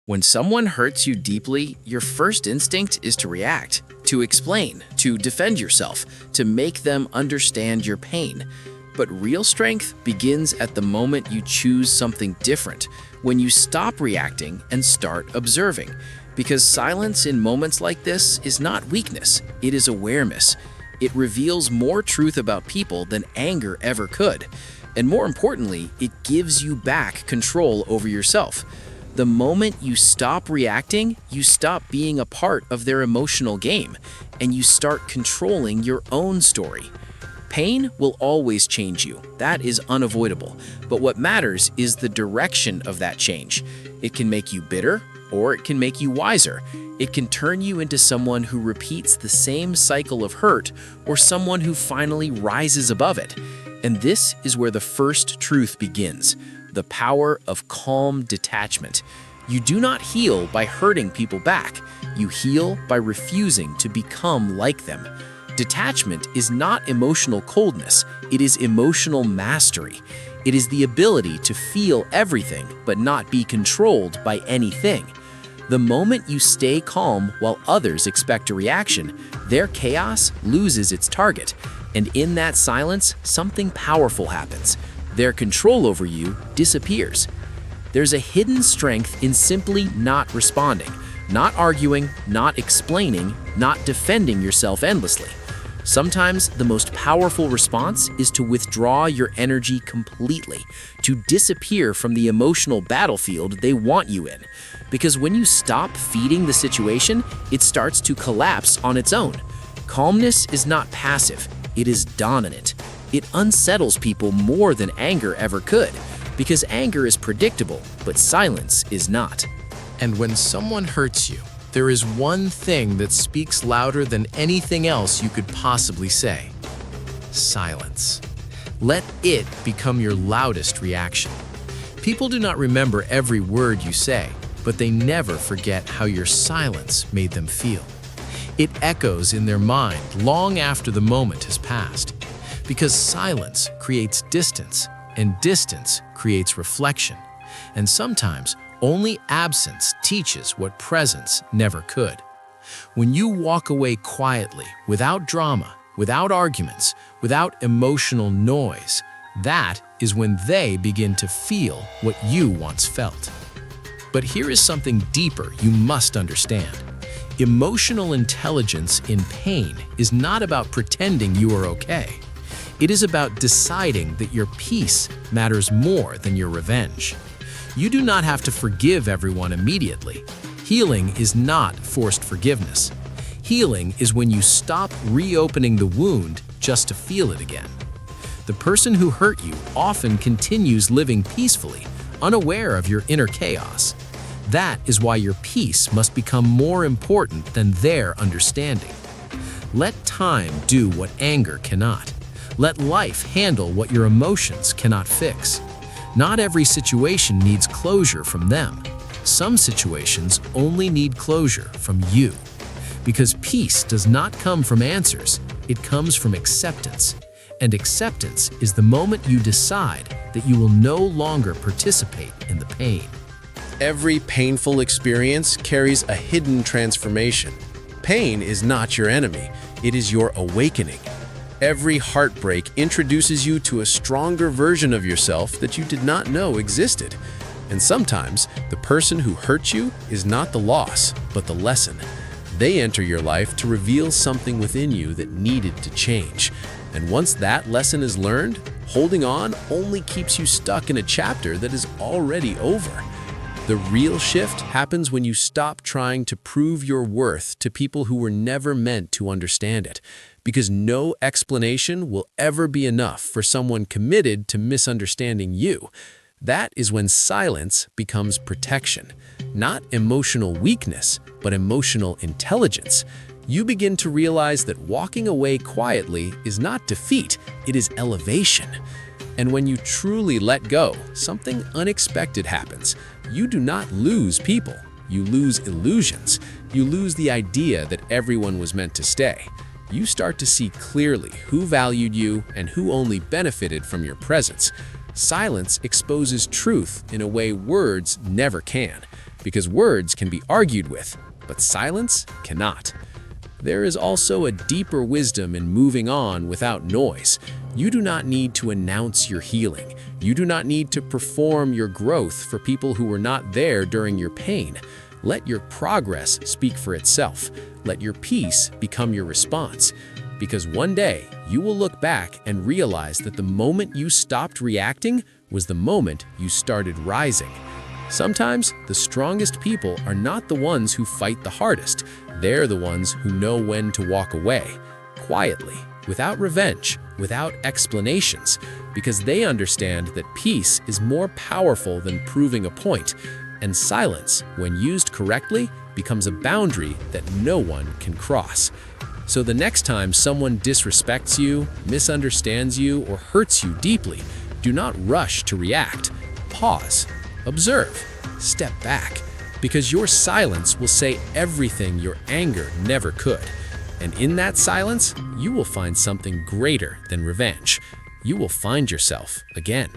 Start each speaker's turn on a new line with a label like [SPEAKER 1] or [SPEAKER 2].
[SPEAKER 1] When someone hurts you deeply, your first instinct is to react, to explain, to defend yourself, to make them understand your pain. But real strength begins at the moment you choose something different, when you stop reacting and start observing. Because silence in moments like this is not weakness, it is awareness. It reveals more truth about people than anger ever could. And more importantly, it gives you back control over yourself. The moment you stop reacting, you stop being a part of their emotional game, and you start controlling your own story. Pain will always change you. That is unavoidable. But what matters is the direction of that change. It can make you bitter, or it can make you wiser. It can turn you into someone who repeats the same cycle of hurt, or someone who finally rises above it. And this is where the first truth begins. The power of calm detachment. You do not heal by hurting people back. You heal by refusing to become like them. Detachment is not emotional coldness, it is emotional mastery. It is the ability to feel everything but not be controlled by anything. The moment you stay calm while others expect a reaction, their chaos loses its target. And in that silence, something powerful happens. Their control over you disappears. There's a hidden strength in simply not responding, not arguing, not explaining, not defending yourself endlessly. Sometimes the most powerful response is to withdraw your energy completely, to disappear from the emotional battlefield they want you in. Because when you stop feeding the situation, it starts to collapse on its own. Calmness is not passive, it is dominant. It unsettles people more than anger ever could, because anger is predictable, but silence is not.
[SPEAKER 2] And when someone hurts you, there is one thing that speaks louder than anything else you could possibly say. Silence. Let it become your loudest reaction. People do not remember every word you say, but they never forget how your silence made them feel. It echoes in their mind long after the moment has passed. Because silence creates distance, and distance creates reflection. And sometimes, only absence teaches what presence never could. When you walk away quietly, without drama, without arguments, without emotional noise, that is when they begin to feel what you once felt. But here is something deeper you must understand. Emotional intelligence in pain is not about pretending you are okay. It is about deciding that your peace matters more than your revenge. You do not have to forgive everyone immediately. Healing is not forced forgiveness. Healing is when you stop reopening the wound just to feel it again. The person who hurt you often continues living peacefully, unaware of your inner chaos. That is why your peace must become more important than their understanding. Let time do what anger cannot. Let life handle what your emotions cannot fix. Not every situation needs closure from them. Some situations only need closure from you. Because peace does not come from answers, it comes from acceptance. And acceptance is the moment you decide that you will no longer participate in the pain.
[SPEAKER 3] Every painful experience carries a hidden transformation. Pain is not your enemy, it is your awakening. Every heartbreak introduces you to a stronger version of yourself that you did not know existed. And sometimes, the person who hurt you is not the loss, but the lesson. They enter your life to reveal something within you that needed to change. And once that lesson is learned, holding on only keeps you stuck in a chapter that is already over. The real shift happens when you stop trying to prove your worth to people who were never meant to understand it. Because no explanation will ever be enough for someone committed to misunderstanding you. That is when silence becomes protection. Not emotional weakness, but emotional intelligence. You begin to realize that walking away quietly is not defeat, it is elevation. And when you truly let go, something unexpected happens. You do not lose people, you lose illusions. You lose the idea that everyone was meant to stay. You start to see clearly who valued you and who only benefited from your presence. Silence exposes truth in a way words never can. because words can be argued with, but silence cannot. There is also a deeper wisdom in moving on without noise. You do not need to announce your healing. You do not need to perform your growth for people who were not there during your pain. Let your progress speak for itself. Let your peace become your response. Because one day, you will look back and realize that the moment you stopped reacting was the moment you started rising. Sometimes, the strongest people are not the ones who fight the hardest. They're the ones who know when to walk away, quietly, without revenge, without explanations, because they understand that peace is more powerful than proving a point, and silence, when used correctly, becomes a boundary that no one can cross. So the next time someone disrespects you, misunderstands you, or hurts you deeply, do not rush to react. Pause, observe, step back, because your silence will say everything your anger never could. And in that silence, you will find something greater than revenge. You will find yourself again.